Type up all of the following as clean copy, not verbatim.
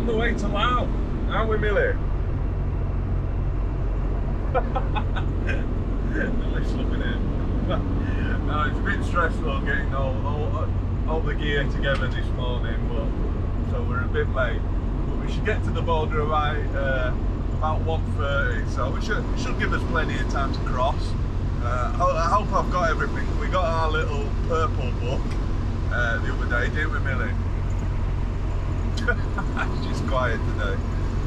on the way to Laos, aren't we, Millie? Millie's loving it. No, it's a bit stressful getting all the gear together this morning, but so we're a bit late. But we should get to the border about 1:30, so it should give us plenty of time to cross. I hope I've got everything. We got our little purple book the other day, didn't we, Millie? She's quiet today.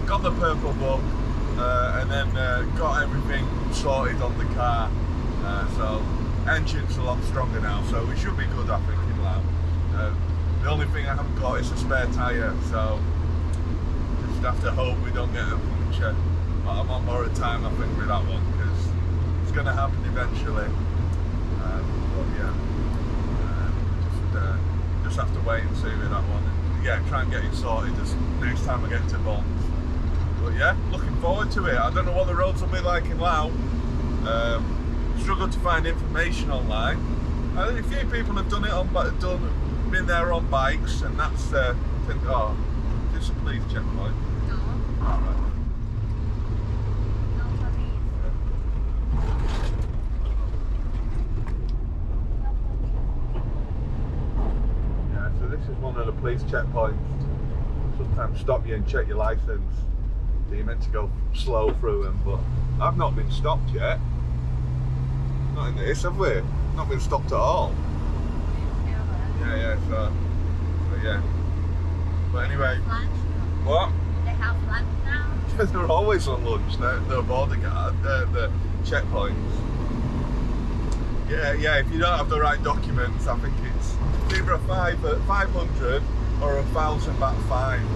Got the purple book and then got everything sorted on the car. So engine's a lot stronger now, so we should be good, I think, in Laos. The only thing I haven't got is a spare tyre, so just have to hope we don't get a puncture. But I'm on borrowed time, I think, with that one, because it's going to happen eventually. But yeah, just have to wait and see with that one. And yeah, try and get it sorted just next time I get to Bonds. But yeah, looking forward to it. I don't know what the roads will be like in Laos. Struggled to find information online. I think a few people have done it been there on bikes, and that's oh, just a police checkpoint. No. All right. No police. Yeah, so this is one of the police checkpoints. Sometimes stop you and check your license. So you're meant to go slow through them, but I've not been stopped yet. Not in this, have we? Not been stopped at all. Yeah, so yeah. But anyway, Lunch? what? They have lunch now? They're always on lunch, the border guard, the checkpoints. Yeah, if you don't have the right documents, I think it's either a 500 or a 1,000 baht fine.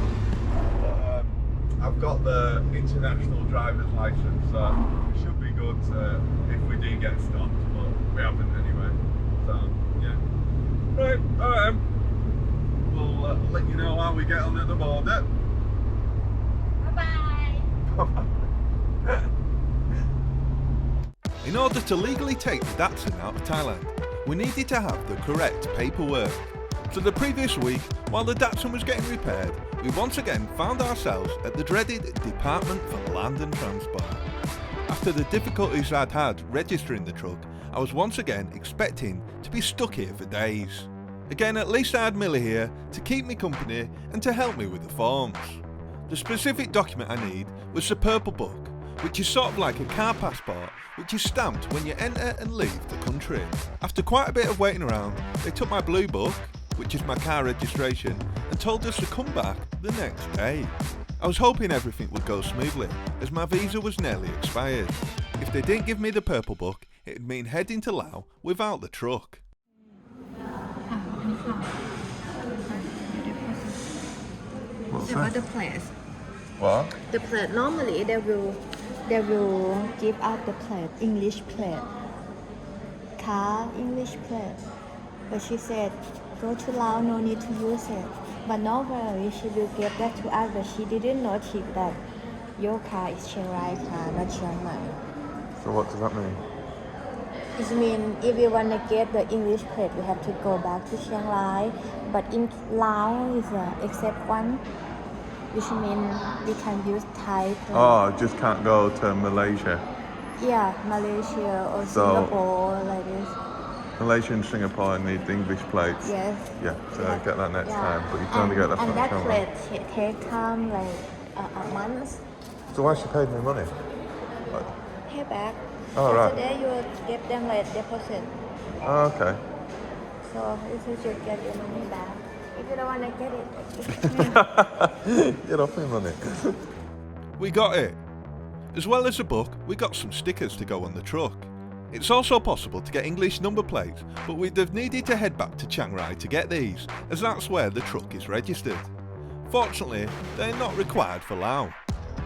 But I've got the international driver's license, so it should be good if we do get stopped, but we haven't anyway. So yeah. Right, alright. We'll let you know how we get on at the border. Bye-bye. In order to legally take the Datsun out of Thailand, we needed to have the correct paperwork. So the previous week, while the Datsun was getting repaired, we once again found ourselves at the dreaded Department for Land and Transport. After the difficulties I'd had registering the truck, I was once again expecting to be stuck here for days. Again, at least I had Millie here to keep me company and to help me with the forms. The specific document I need was the purple book, which is sort of like a car passport, which is stamped when you enter and leave the country. After quite a bit of waiting around, they took my blue book, which is my car registration, and told us to come back the next day. I was hoping everything would go smoothly, as my visa was nearly expired. If they didn't give me the purple book, it would mean heading to Laos without the truck. What's The other place. What? The plate, normally they will give out the plate, English plate. Car English plate. But she said, go to Laos, no need to use it. But no worry, she will give that to us, but she didn't notice that your car is Chiang Rai car, not Chiang Mai. So what does that mean? It means if you want to get the English plate, you have to go back to Chiang Rai. But in Laos, is except one, which means we can use Thai plate. Oh, just can't go to Malaysia. Yeah, Malaysia or So- Singapore, like this. Malaysia and Singapore need English plates. Yes. Yeah, so Yeah. get that next Yeah. time, but you can only get that and from that Chiang Rai. plate take time like a month. So why she paid me money? Like, Pay back. Oh, right. Today you will give them like deposit. oh, okay. So you should get your money back. If you don't want to get it, Get off me money. We got it. As well as the book, we got some stickers to go on the truck. It's also possible to get English number plates, but we'd have needed to head back to Chiang Rai to get these, as that's where the truck is registered. Fortunately, they're not required for Laos.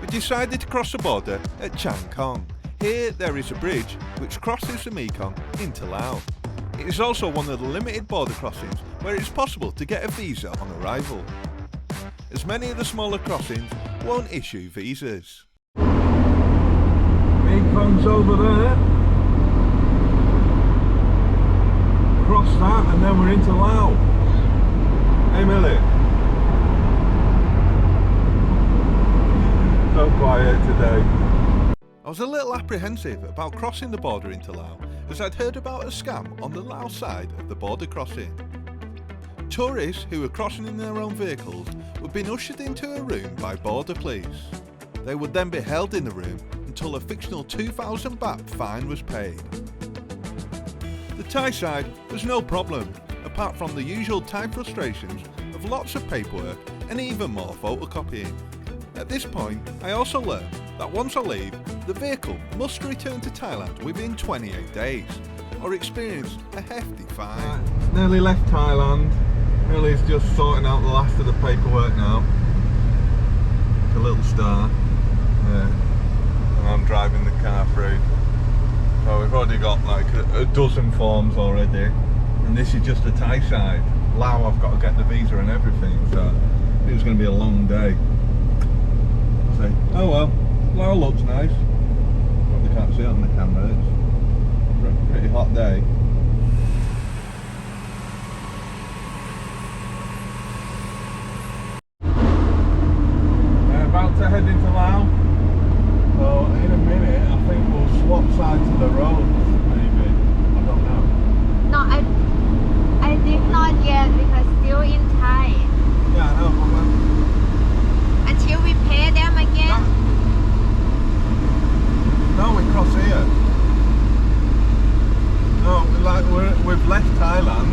We decided to cross the border at Chiang Khong. Here there is a bridge which crosses the Mekong into Laos. It is also one of the limited border crossings where it is possible to get a visa on arrival, as many of the smaller crossings won't issue visas. Mekong's over there. Cross that and then we're into Laos. Hey Millie. apprehensive about crossing the border into Laos as I'd heard about a scam on the Laos side of the border crossing. Tourists who were crossing in their own vehicles were being ushered into a room by border police. They would then be held in the room until a fictional 2,000 baht fine was paid. The Thai side was no problem, apart from the usual Thai frustrations of lots of paperwork and even more photocopying. At this point, I also learned that once I leave, the vehicle must return to Thailand within 28 days, or experience a hefty fine. Nearly left Thailand. Millie's just sorting out the last of the paperwork now. A little star. And I'm driving the car through. So we've already got like a dozen forms already. And this is just the Thai side. Lao, I've got to get the visa and everything, so it was going to be a long day. So, oh well, Lao looks nice. Probably can't see it on the camera. It's a pretty hot day. About to head into Laos. So in a minute, I think we'll swap sides of the roads. Maybe. I don't know. No, I think not yet because still in Thai. Yeah, I know. But Until we pay them again. no, we cross here. No, we've left Thailand.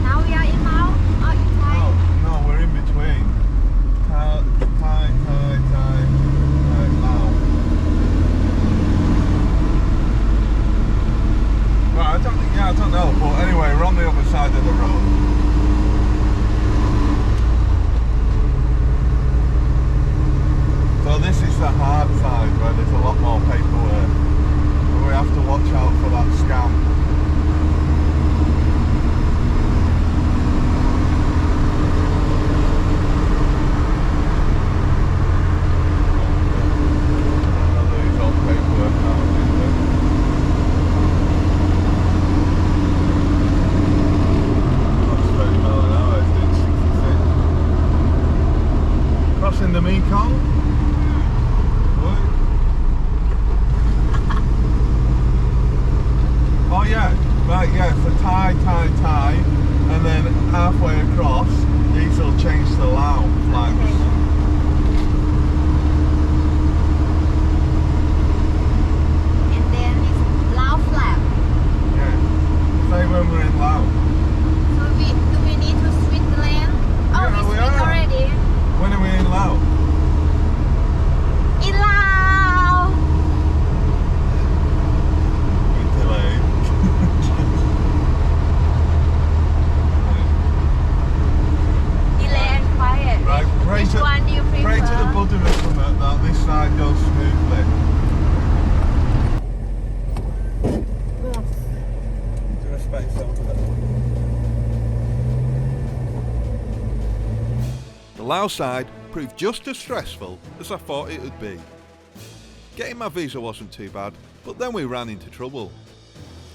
Now we are in Laos or in Thai? No, we're in between. Thai, Lao. Right, I don't know, but anyway, we're on the other side of the road. So this is the hard side where there's a lot more paperwork. And we have to watch out for that scam. The Mekong. Oh yeah, right, yeah, so Thai, and then halfway across, these will change to Lao flags. Okay. And then it's Lao flag. Yeah, say when we're in Lao. So do we need to switch the lane? Oh, Yeah, we we switched are. already. When are we in Lao? In Lao. We're delayed. Delay and quiet. Right, pray Which to, one do you prefer? pray to the Buddha that this side goes smoothly. To respect over there. The Laos side proved just as stressful as I thought it would be. Getting my visa wasn't too bad, but then we ran into trouble.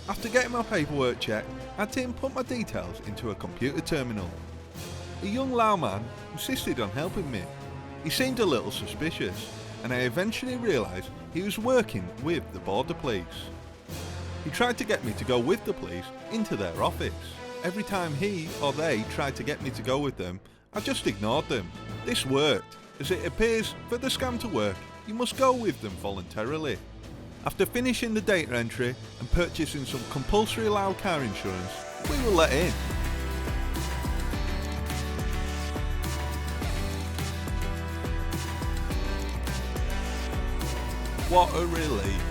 After getting my paperwork checked, I had to input my details into a computer terminal. A young Lao man insisted on helping me. He seemed a little suspicious, and I eventually realised he was working with the border police. He tried to get me to go with the police into their office. Every time he or they tried to get me to go with them, I just ignored them. This worked, as it appears for the scam to work, you must go with them voluntarily. After finishing the data entry and purchasing some compulsory Lao car insurance, we were let in. What a relief.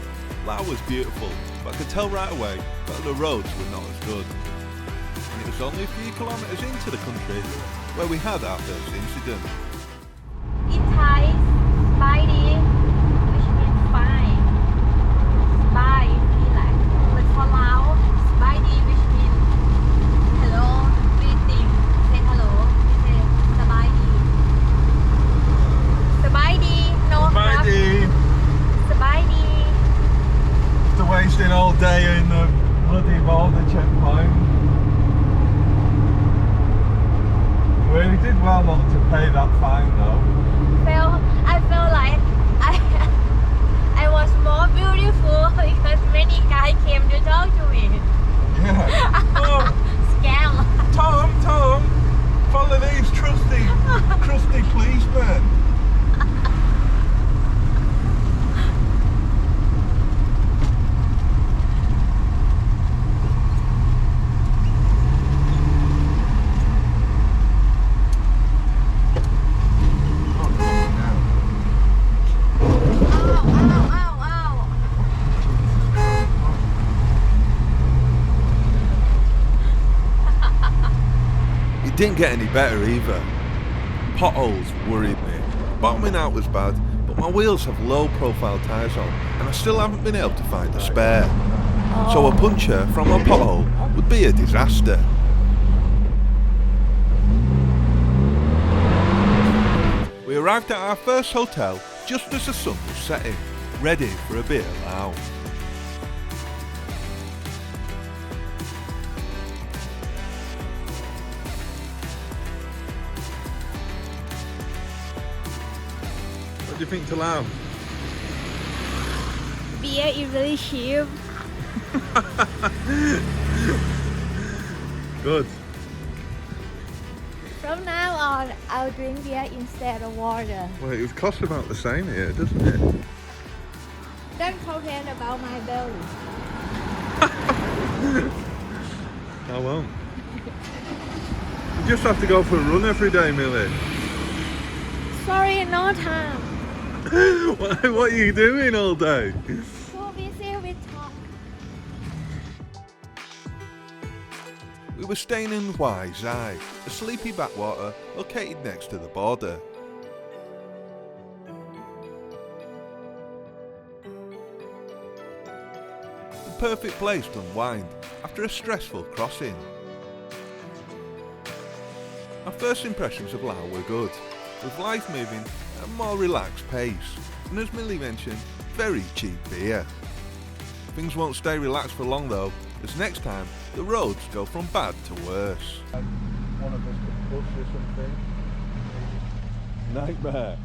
Lao was beautiful, but I could tell right away that the roads were not as good. And it was only a few kilometres into the country where we had our first incident. In Thai, Spidey, which means fine. Spy, relax. But for Lao, Spidey, which means hello, greeting. Say hello. We say Spidey. Spidey, no Spidey! Spidey. After wasting all day in the bloody border checkpoint. We did well not to pay that fine though. I felt like I was more beautiful because many guys came to talk to me. Yeah. Oh, Scam. Tom, follow these trusty policemen. It didn't get any better either. Potholes worried me. Bottoming out was bad, but my wheels have low profile tyres on and I still haven't been able to find a spare. So a puncture from a pothole would be a disaster. We arrived at our first hotel just as the sun was setting, ready for a beer lounge. What do you think to Lau? Beer is really cheap. Good. From now on, I'll drink beer instead of water. Well, it costs about the same here, doesn't it? Don't complain about my belly. I won't. You just have to go for a run every day, Millie. Sorry, no time. What are you doing all day? So busy with talk. We were staying in Wai Zai, a sleepy backwater located next to the border. The perfect place to unwind after a stressful crossing. Our first impressions of Laos were good, with life moving at a more relaxed pace, and as Millie mentioned, very cheap beer. Things won't stay relaxed for long though, as next time the roads go from bad to worse. One of us could push or something. Nightmare.